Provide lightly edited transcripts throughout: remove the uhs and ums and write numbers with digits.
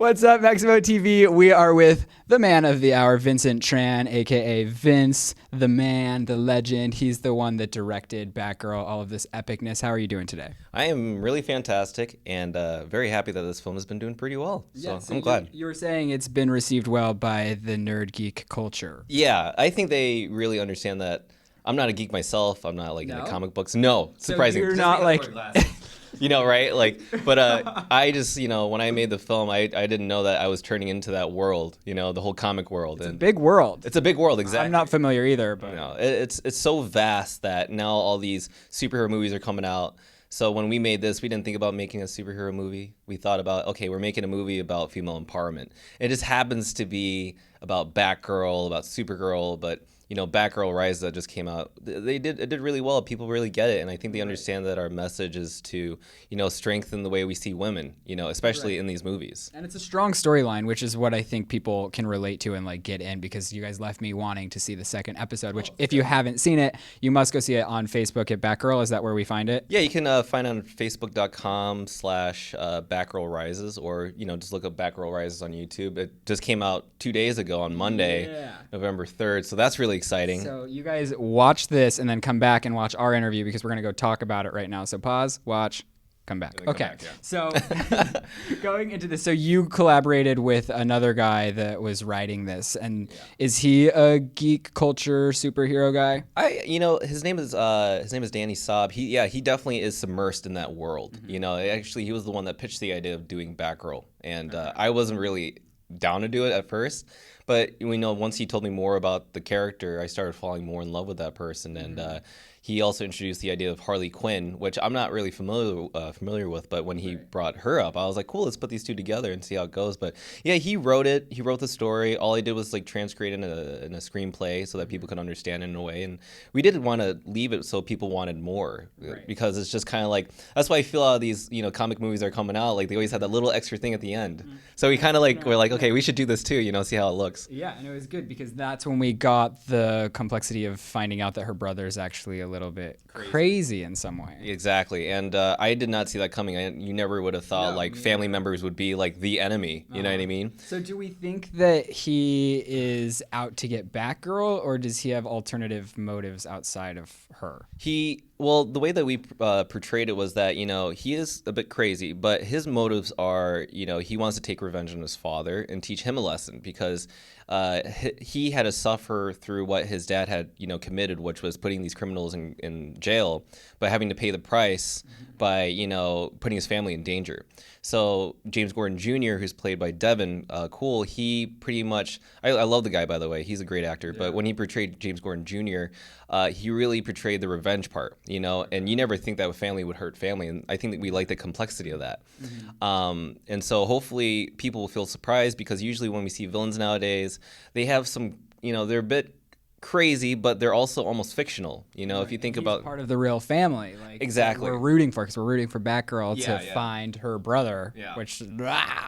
What's up, MaximoTV? We are with the man of the hour, Vincent Tran, a.k.a. Vince, the man, the legend. He's the one that directed Batgirl, all of this epicness. How are you doing today? I am really fantastic and very happy that this film has been doing pretty well. So I'm glad. You were saying it's been received well by the nerd geek culture. Yeah, I think they really understand that I'm not a geek myself. I'm not like into comic books. No, surprising. So you're not like... You know, right? Like, but I just, when I made the film, I didn't know that I was turning into that world, the whole comic world. It's a big world. It's a big world, exactly. I'm not familiar either, but it's so vast that now all these superhero movies are coming out. So when we made this, we didn't think about making a superhero movie. We thought about, okay, we're making a movie about female empowerment. It just happens to be about Batgirl, about Supergirl, but Batgirl Rise that just came out, it did really well. People really get it, and I think they understand that our message is to, strengthen the way we see women, especially in these movies. And it's a strong storyline, which is what I think people can relate to and like get in, because you guys left me wanting to see the second episode, which if you haven't seen it, you must go see it on Facebook at Batgirl. Is that where we find it? Yeah, you can find it on Facebook.com/Batgirl Rises, or, just look up Batgirl Rises on YouTube. It just came out 2 days ago on Monday, November 3rd, so that's really exciting. So you guys watch this and then come back and watch our interview, because we're going to go talk about it right now. So pause, watch, come back. Okay. Come back, yeah. So going into this, so you collaborated with another guy that was writing this, and is he a geek culture superhero guy? His name is Danny Saab. He definitely is submersed in that world. Actually, he was the one that pitched the idea of doing Batgirl, and I wasn't really down to do it at first. But once he told me more about the character, I started falling more in love with that person. And he also introduced the idea of Harley Quinn, which I'm not really familiar with. But when he brought her up, I was like, cool, let's put these two together and see how it goes. But yeah, he wrote it. He wrote the story. All I did was like transcribe it in a screenplay so that people could understand it in a way. And we didn't want to leave it so people wanted more, because it's just kind of like, that's why I feel a lot of these comic movies are coming out. Like they always have that little extra thing at the end. So we kind of we're like, okay, we should do this too. See how it looks. Yeah, and it was good because that's when we got the complexity of finding out that her brother is actually a little bit crazy in some way. Exactly, and I did not see that coming. You never would have thought family members would be like the enemy. You know what I mean? So do we think that he is out to get Batgirl, or does he have alternative motives outside of her? Well, the way that we portrayed it was that, he is a bit crazy, but his motives are, he wants to take revenge on his father and teach him a lesson, because he had to suffer through what his dad had, committed, which was putting these criminals in jail, but having to pay the price by, putting his family in danger. So James Gordon Jr., who's played by Devin Cool, he pretty much, I love the guy, by the way, he's a great actor, but when he portrayed James Gordon Jr., he really portrayed the revenge part, and you never think that family would hurt family, and I think that we like the complexity of that. And so hopefully people will feel surprised, because usually when we see villains nowadays, they have some, they're a bit crazy, but they're also almost fictional. If you think about part of the real family, exactly, we're rooting for, because we're rooting for Batgirl to find her brother, which and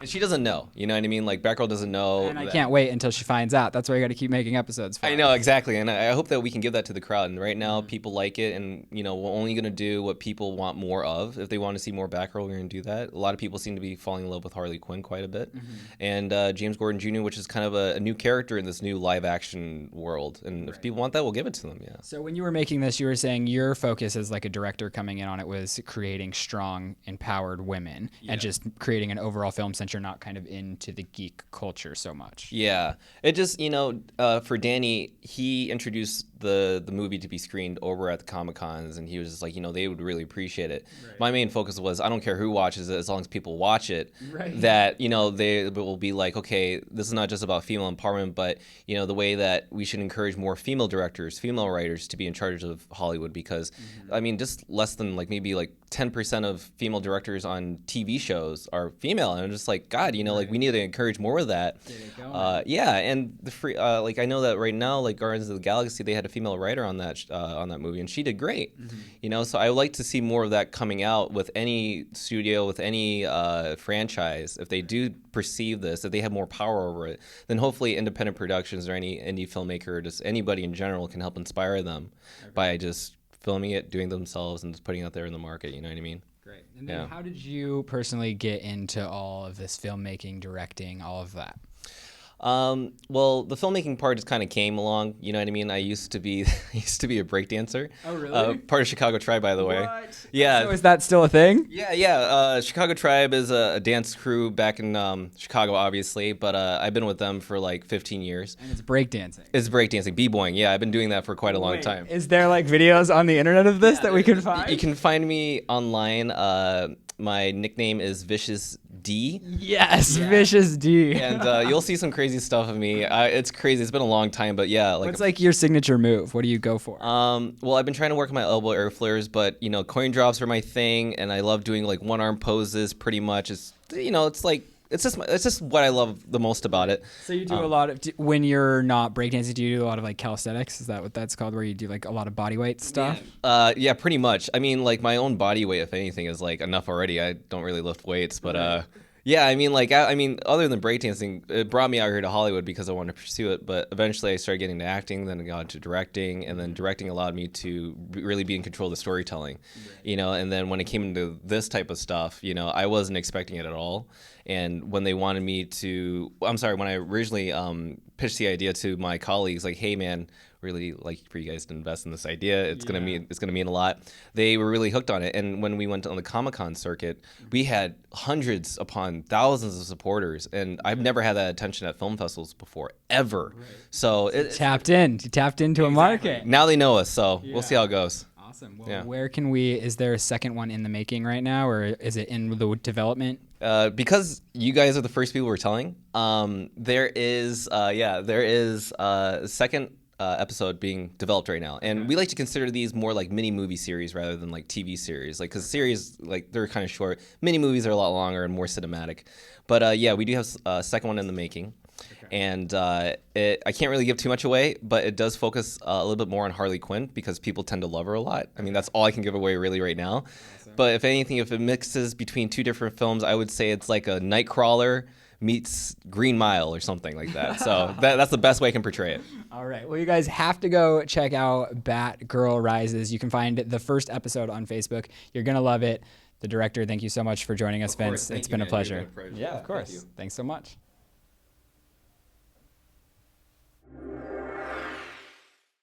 she doesn't know. You know what I mean? Like Batgirl doesn't know, and I can't wait until she finds out. That's why you got to keep making episodes for I know, exactly, and I hope that we can give that to the crowd. And right now, people like it, and we're only gonna do what people want more of. If they want to see more Batgirl, we're gonna do that. A lot of people seem to be falling in love with Harley Quinn quite a bit, and James Gordon Jr., which is kind of a new character in this new live action world. And if people want that, we'll give it to them. Yeah. So when you were making this, you were saying your focus as like a director coming in on it was creating strong, empowered women, and just creating an overall film, since you're not kind of into the geek culture so much. Yeah. It just, for Danny, he introduced the movie to be screened over at the Comic-Cons, and he was just like, they would really appreciate it. My main focus was, I don't care who watches it, as long as people watch it, that, they will be like, okay, this is not just about female empowerment, but, the way that we should encourage more female directors, female writers to be in charge of Hollywood, because, I mean, just less than maybe 10% of female directors on TV shows are female, and I'm just like, God, we need to encourage more of that. And the free, I know that right now, Guardians of the Galaxy, they had a female writer on that movie, and she did great. So I would like to see more of that coming out with any studio, with any franchise. If they do perceive this, if they have more power over it, then hopefully independent productions or any indie filmmaker, or just anybody in general, can help inspire them by just filming it, doing it themselves, and just putting it out there in the market. You know what I mean? Great. Great. And then how did you personally get into all of this filmmaking, directing, all of that? Well, the filmmaking part just kind of came along. You know what I mean? I used to be a breakdancer. Oh, really? Part of Chicago Tribe, by the way. What? Yeah. So is that still a thing? Yeah. Chicago Tribe is a dance crew back in Chicago, obviously, but I've been with them for like 15 years. And it's breakdancing. It's breakdancing, b-boying. Yeah, I've been doing that for quite a long time. Is there like videos on the internet of this that we can find? You can find me online. My nickname is Vicious D. Yes, Vicious D. And you'll see some crazy stuff of me. It's crazy. It's been a long time, but yeah. What's like your signature move? What do you go for? Well, I've been trying to work on my elbow air flares, but you know, coin drops are my thing, and I love doing like one arm poses. Pretty much, it's just what I love the most about it. So you do a lot of when you're not breakdancing. Do you do a lot of like calisthenics? Is that what that's called? Where you do like a lot of body weight stuff? Yeah, pretty much. I mean, like my own body weight, if anything, is like enough already. I don't really lift weights, but yeah, I mean, other than breakdancing, it brought me out here to Hollywood because I wanted to pursue it. But eventually, I started getting into acting, then I got into directing, and then directing allowed me to really be in control of the storytelling, you know. And then when it came into this type of stuff, you know, I wasn't expecting it at all. And when they wanted me to, when I originally pitched the idea to my colleagues, like, hey, man, really like for you guys to invest in this idea. It's gonna mean a lot. They were really hooked on it. And when we went on the Comic-Con circuit, we had hundreds upon thousands of supporters, and I've never had that attention at film festivals before, ever. Right. So you tapped into a market. Now they know us, so we'll see how it goes. Awesome. Well, where can is there a second one in the making right now, or is it in the development? Because you guys are the first people we're telling, there is a second episode being developed right now, and we like to consider these more like mini movie series rather than like TV series, like because series like they're kind of short. Mini movies are a lot longer and more cinematic, but we do have a second one in the making. And I can't really give too much away, but it does focus a little bit more on Harley Quinn because people tend to love her a lot. I mean, that's all I can give away really right now. Awesome. But if anything, if it mixes between two different films, I would say it's like a Nightcrawler meets Green Mile or something like that. So that's the best way I can portray it. All right. Well, you guys have to go check out Batgirl Rises. You can find the first episode on Facebook. You're going to love it. The director, thank you so much for joining us, Vince. It's been a pleasure. Yeah, of course. Thanks so much.